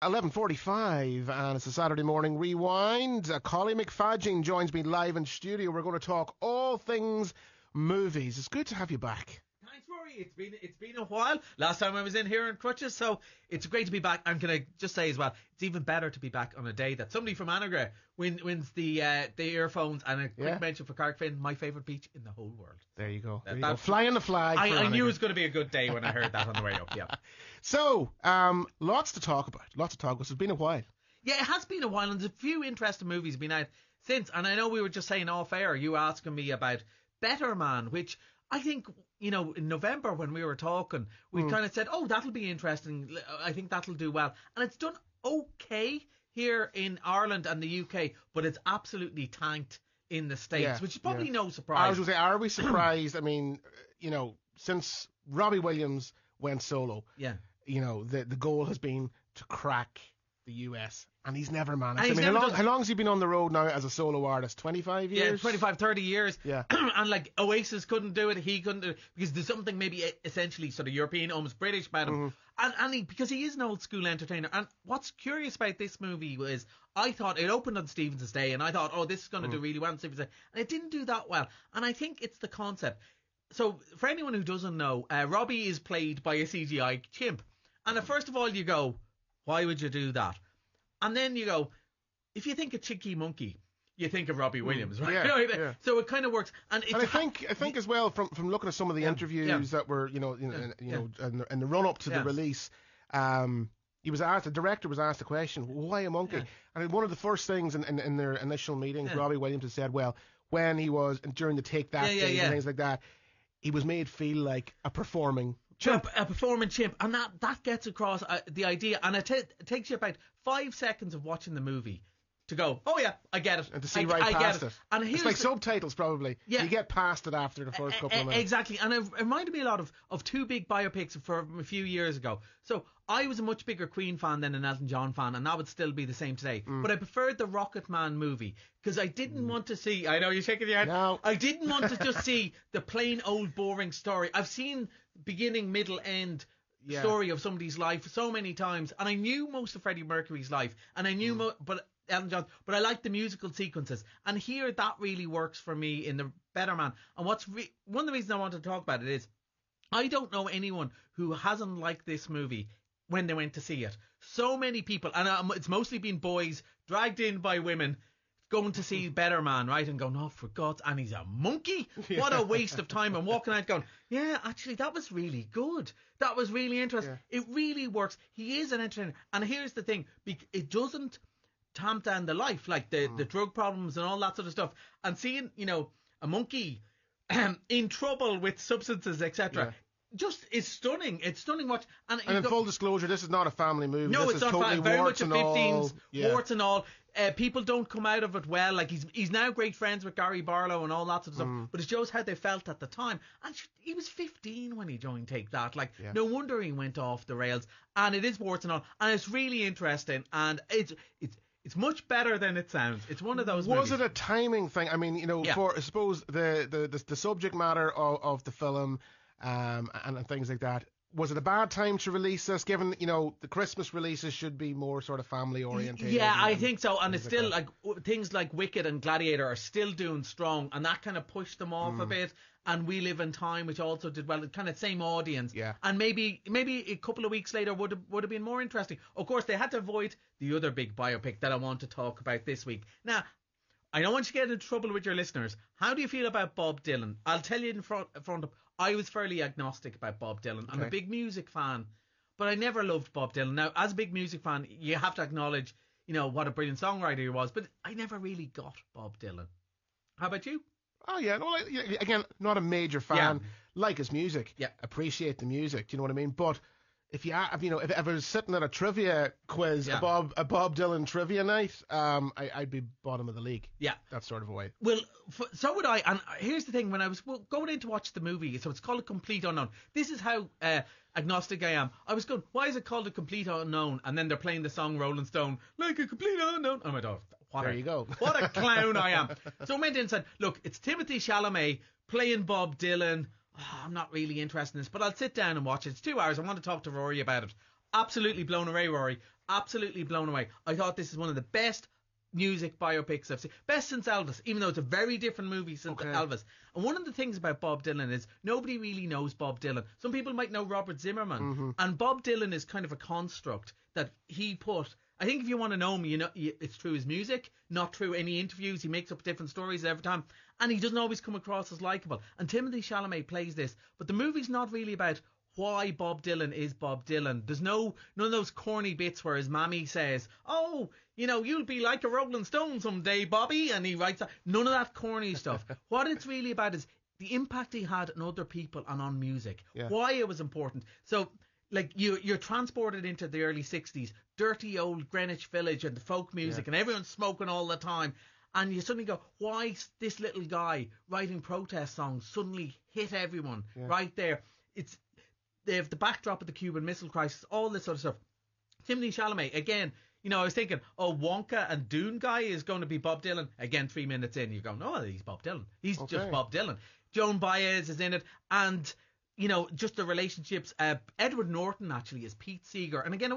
11:45, and it's a Saturday morning rewind. Collie McFadgen joins me live in studio. We're going to talk all things movies. It's good to have you back. Thanks, Rory. It's been a while. Last time I was in here in crutches, so it's great to be back. And can I just say as well, it's even better to be back on a day that somebody from Annagre wins the earphones. And a quick mention for Carrickfinn, my favourite beach in the whole world. There you go. Flying the flag. I knew it was going to be a good day when I heard that on the way up. Yeah. So, lots to talk about. It's been a while. Yeah, it has been a while, and there's a few interesting movies been out since. And I know we were just saying off air, you asking me about Better Man, which I think, in November when we were talking, we kind of said, oh, that'll be interesting. I think that'll do well. And it's done okay here in Ireland and the UK, but it's absolutely tanked in the States, which is probably no surprise. I was going to say, are we surprised? I mean, since Robbie Williams went solo, the goal has been to crack the US, and he's never managed. How long has he been on the road now as a solo artist? 25 years? Yeah, 25, 30 years. Yeah. And like Oasis couldn't do it, he couldn't do it, because there's something maybe essentially sort of European, almost British about him. And because he is an old school entertainer. And what's curious about this movie was, I thought it opened on Stephen's Day, and I thought, oh, this is going to do really well on Stephen's Day. And it didn't do that well. And I think it's the concept. So for anyone who doesn't know, Robbie is played by a CGI chimp. And first of all, you go, why would you do that? And then you go, if you think of Chinky Monkey, you think of Robbie Williams, right? Yeah. So it kind of works. And I think as well, from looking at some of the interviews that were, in the run up to the release, the director was asked the question, why a monkey? And one of the first things in their initial meetings, Robbie Williams had said, well, when he was during the Take That days and things like that, he was made feel like a performing chimp. A performing chimp. And that gets across the idea. And it takes you about 5 seconds of watching the movie to go, oh yeah, I get it. And to see past it. And it's like subtitles probably. Yeah. You get past it after the first couple of minutes. Exactly. And it reminded me a lot of two big biopics from a few years ago. So I was a much bigger Queen fan than an Elton John fan, and that would still be the same today. But I preferred the Rocket Man movie, because I didn't want to see, I know you're shaking your head, no. I didn't want to just see the plain old boring story. I've seen beginning, middle, end story of somebody's life so many times, and I knew most of Freddie Mercury's life, and I knew Elton John, but I like the musical sequences, and here that really works for me in the Better Man. And one of the reasons I want to talk about it is, I don't know anyone who hasn't liked this movie when they went to see it. So many people, and it's mostly been boys dragged in by women going to see Better Man, right, and going, oh, for God's, and he's a monkey? What a waste of time. And walking out going, yeah, actually, that was really good. That was really interesting. Yeah. It really works. He is an entertainer. And here's the thing, it doesn't tamp down the life, like the drug problems and all that sort of stuff. And seeing, a monkey in trouble with substances, etc., just is stunning. It's stunning watch. And in full disclosure, this is not a family movie. No, this it's is not totally very much a 15s, warts and all. Yeah. People don't come out of it well. Like he's now great friends with Gary Barlow and all that sort of stuff. But it shows how they felt at the time. And he was 15 when he joined Take That. Like no wonder he went off the rails. And it is warts and all. And it's really interesting. And it's much better than it sounds. It's one of those movies. Was it a timing thing? I mean, for I suppose the subject matter of the film and things like that. Was it a bad time to release this, given, the Christmas releases should be more sort of family oriented? Yeah, I think so. And it's still like things like Wicked and Gladiator are still doing strong, and that kind of pushed them off a bit. And We Live in Time, which also did well, kind of same audience. Yeah. And maybe a couple of weeks later would have been more interesting. Of course, they had to avoid the other big biopic that I want to talk about this week. Now, I don't want you to get into trouble with your listeners. How do you feel about Bob Dylan? I'll tell you in front of, I was fairly agnostic about Bob Dylan. I'm a big music fan, but I never loved Bob Dylan. Now, as a big music fan, you have to acknowledge, what a brilliant songwriter he was, but I never really got Bob Dylan. How about you? Oh, yeah. No, again, not a major fan. Like his music. Yeah. Appreciate the music. Do you know what I mean? But if I was sitting at a trivia quiz, a Bob Dylan trivia night, I'd be bottom of the league. Yeah. That sort of a way. Well, so would I. And here's the thing, when I was going in to watch the movie, so it's called A Complete Unknown. This is how agnostic I am. I was going, why is it called A Complete Unknown? And then they're playing the song Rolling Stone, like a complete unknown. Oh my God. There you go. What a clown I am. So I went in and said, look, it's Timothée Chalamet playing Bob Dylan. I'm not really interested in this, but I'll sit down and watch it. It's 2 hours. I want to talk to Rory about it. absolutely blown away, Rory. Absolutely blown away. I thought this is one of the best music biopics I've seen. Best since Elvis, even though it's a very different movie since Elvis. And one of the things about Bob Dylan is nobody really knows Bob Dylan. Some people might know Robert Zimmerman. And Bob Dylan is kind of a construct that he put. I think if you want to know him, you know it's through his music, not through any interviews. He makes up different stories every time. And he doesn't always come across as likeable. And Timothée Chalamet plays this. But the movie's not really about why Bob Dylan is Bob Dylan. There's none of those corny bits where his mammy says, oh, you know, you'll be like a Rolling Stone someday, Bobby, and he writes that. None of that corny stuff. What it's really about is the impact he had on other people and on music. Yeah. Why it was important. So, like, you're transported into the early 60s, dirty old Greenwich Village and the folk music, and everyone's smoking all the time. And you suddenly go, why this little guy writing protest songs suddenly hit everyone right there? They have the backdrop of the Cuban Missile Crisis, all this sort of stuff. Timothée Chalamet, again, you know, I was thinking, Wonka and Dune guy is going to be Bob Dylan. Again, 3 minutes in, you're going, oh, he's Bob Dylan. He's just Bob Dylan. Joan Baez is in it. And, you know, just the relationships. Edward Norton, actually, is Pete Seeger. And again,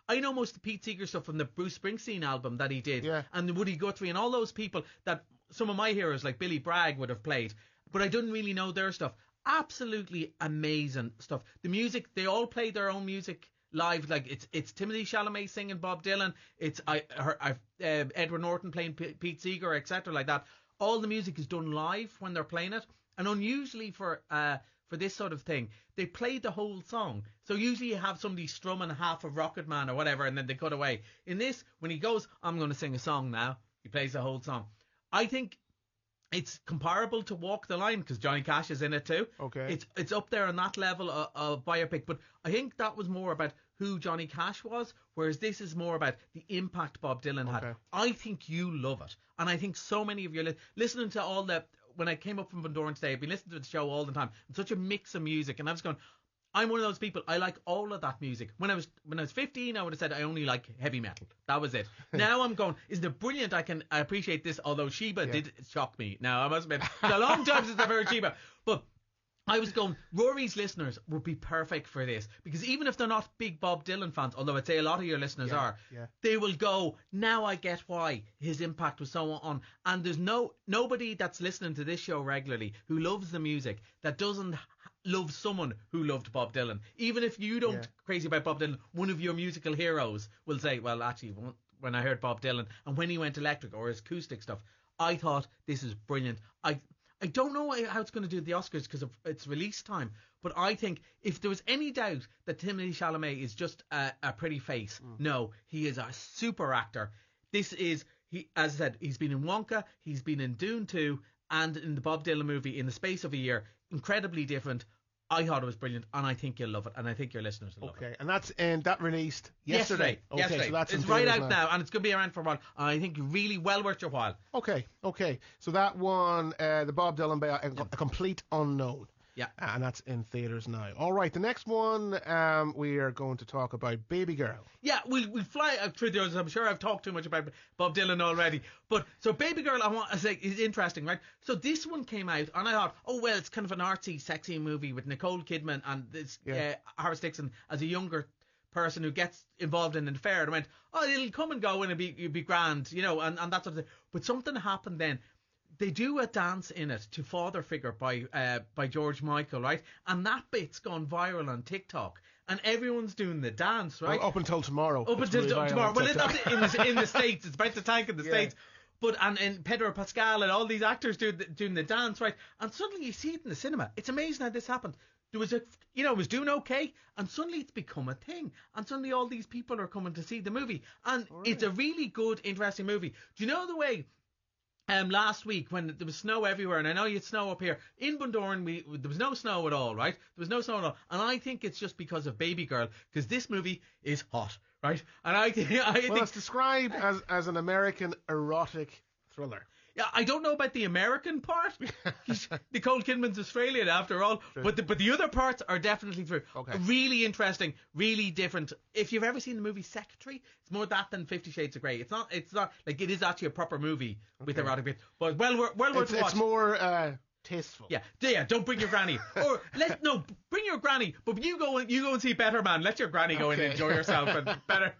I know most of the Pete Seeger stuff from the Bruce Springsteen album that he did. Yeah. And Woody Guthrie and all those people that some of my heroes, like Billy Bragg, would have played. But I didn't really know their stuff. Absolutely amazing stuff. The music, they all play their own music live. Like it's Timothée Chalamet singing Bob Dylan. It's Edward Norton playing Pete Seeger, etc. like that. All the music is done live when they're playing it. And unusually for this sort of thing, they play the whole song. So usually you have somebody strumming half of Rocket Man or whatever, and then they cut away. In this, when he goes, I'm going to sing a song now, he plays the whole song. I think it's comparable to Walk the Line because Johnny Cash is in it too. Okay. It's up there on that level of biopic, but I think that was more about who Johnny Cash was, whereas this is more about the impact Bob Dylan had. I think you love it, and I think so many of you listening to all the. When I came up from Bundoran today, I've been listening to the show all the time. It's such a mix of music, and I was going, I'm one of those people. I like all of that music. When I was 15, I would have said I only like heavy metal. That was it. Now I'm going, isn't it brilliant? I appreciate this. Although Sheba did shock me. Now I must admit, it's a long time since I've heard Sheba. But I was going, Rory's listeners would be perfect for this because even if they're not big Bob Dylan fans, although I'd say a lot of your listeners are, they will go, now I get why his impact was so on. And there's nobody that's listening to this show regularly who loves the music that doesn't love someone who loved Bob Dylan. Even if you don't crazy about Bob Dylan, one of your musical heroes will say, well, actually, when I heard Bob Dylan and when he went electric or his acoustic stuff, I thought this is brilliant. I don't know how it's going to do at the Oscars because of its release time, but I think if there was any doubt that Timothée Chalamet is just a pretty face, no, he is a super actor. This is, as I said, he's been in Wonka, he's been in Dune 2, and in the Bob Dylan movie in the space of a year. Incredibly different. I thought it was brilliant, and I think you'll love it, and I think your listeners will love it. Okay, and that released yesterday. Okay, so that's it's right out now, and it's going to be around for a while. And I think really well worth your while. Okay. So that one, the Bob Dylan, A Complete Unknown. Yeah. And that's in theatres now. All right, the next one we are going to talk about Baby Girl. Yeah, we'll fly through those. I'm sure I've talked too much about Bob Dylan already. But so Baby Girl, I want to say, is interesting, right? So this one came out, and I thought, oh, well, it's kind of an artsy, sexy movie with Nicole Kidman and this Horace Dixon as a younger person who gets involved in an affair. And I went, oh, it'll come and go and it'll be grand, you know, and that sort of thing. But something happened then. They do a dance in it to Father Figure by George Michael, right? And that bit's gone viral on TikTok. And everyone's doing the dance, right? Well, up until tomorrow. Up until tomorrow. Well, that's in the States. It's about to tank in the States. But and Pedro Pascal and all these actors doing the dance, right? And suddenly you see it in the cinema. It's amazing how this happened. There was it was doing okay, and suddenly it's become a thing. And suddenly all these people are coming to see the movie. And it's a really good, interesting movie. Do you know the way... last week when there was snow everywhere, and I know you had snow up here in Bundoran, there was no snow at all, right? There was no snow at all, and I think it's just because of Baby Girl, because this movie is hot, right? And I think it's described as an American erotic thriller. Yeah, I don't know about the American part. Nicole Kidman's Australian after all, but the other parts are definitely true. Okay. Really interesting, really different. If you've ever seen the movie Secretary, it's more that than 50 Shades of Grey. It's not like it is actually a proper movie with erotic bits, but well worth watching. It's more Tasteful. Yeah. Don't bring your granny. Or bring your granny, but you go and see Better Man. Let your granny go and enjoy yourself and better.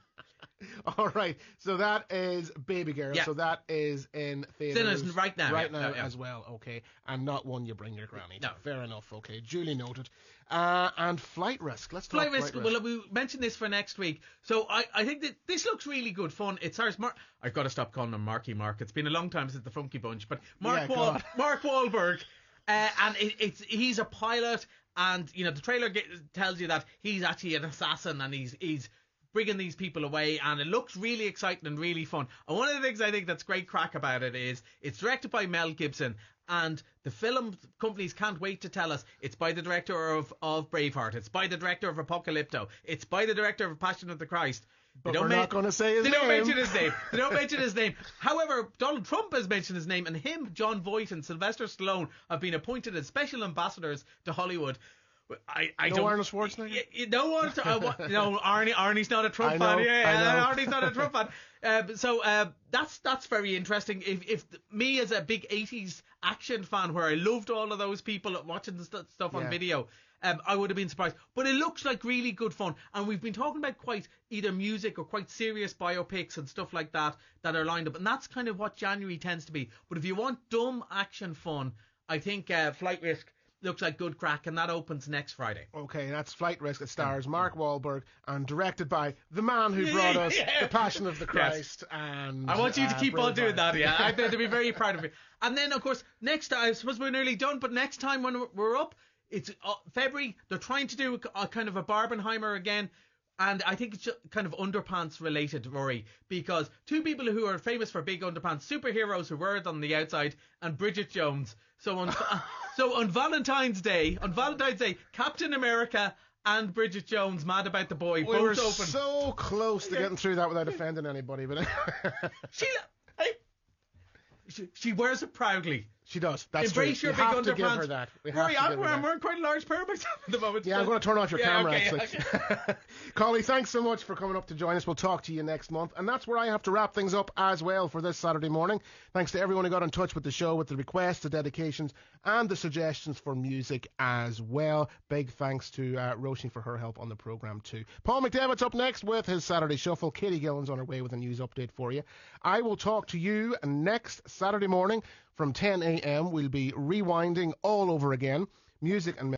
All right, so that is Baby Girl. Yeah. So that is in theaters right now. As well. Okay, and not one you bring your granny to. No. Fair enough. Okay, duly noted. And Flight Risk. Let's talk Flight Risk. Well, we mentioned this for next week. So I think that this looks really good fun. It stars I've got to stop calling him Marky Mark. It's been a long time since the Funky Bunch, but Mark Wahlberg, and he's a pilot, and the trailer tells you that he's actually an assassin, and he's bringing these people away, and it looks really exciting and really fun. And one of the things I think that's great crack about it is it's directed by Mel Gibson, and the film companies can't wait to tell us it's by the director of Braveheart, it's by the director of Apocalypto, it's by the director of Passion of the Christ. But we're not going to say his name. They don't mention his name. However, Donald Trump has mentioned his name, and him, John Voight, and Sylvester Stallone have been appointed as special ambassadors to Hollywood. No Arnold Schwarzenegger? No, Arnie's not a Trump fan. Arnie's not a Trump fan. So that's very interesting. If me as a big 80s action fan, where I loved all of those people watching the stuff on video, I would have been surprised. But it looks like really good fun. And we've been talking about quite either music or quite serious biopics and stuff like that are lined up. And that's kind of what January tends to be. But if you want dumb action fun, I think Flight Risk looks like good crack, and that opens next Friday. Okay, that's Flight Risk. It stars Mark Wahlberg and directed by the man who brought us The Passion of the Christ. Yes. And I want you to keep on doing that, I'd be very proud of you. And then, of course, next time, I suppose we're nearly done, but next time when we're up, it's February. They're trying to do a kind of a Barbenheimer again. And I think it's just kind of underpants related, Rory, because two people who are famous for big underpants, superheroes who wear it on the outside, and Bridget Jones. So on Valentine's Day, Captain America and Bridget Jones, Mad About the Boy, both were open. So close to getting through that without offending anybody, but she wears it proudly. She does. That's Embrace true. your big underpants. To give her that. Rory, I'm wearing quite a large pair myself at the moment. Yeah, I'm going to turn off your camera, actually. Okay. Collie, thanks so much for coming up to join us. We'll talk to you next month. And that's where I have to wrap things up as well for this Saturday morning. Thanks to everyone who got in touch with the show with the requests, the dedications, and the suggestions for music as well. Big thanks to Roisin for her help on the programme too. Paul McDevitt's up next with his Saturday Shuffle. Katie Gillen's on her way with a news update for you. I will talk to you next Saturday morning from 10 a.m. We'll be rewinding all over again. Music and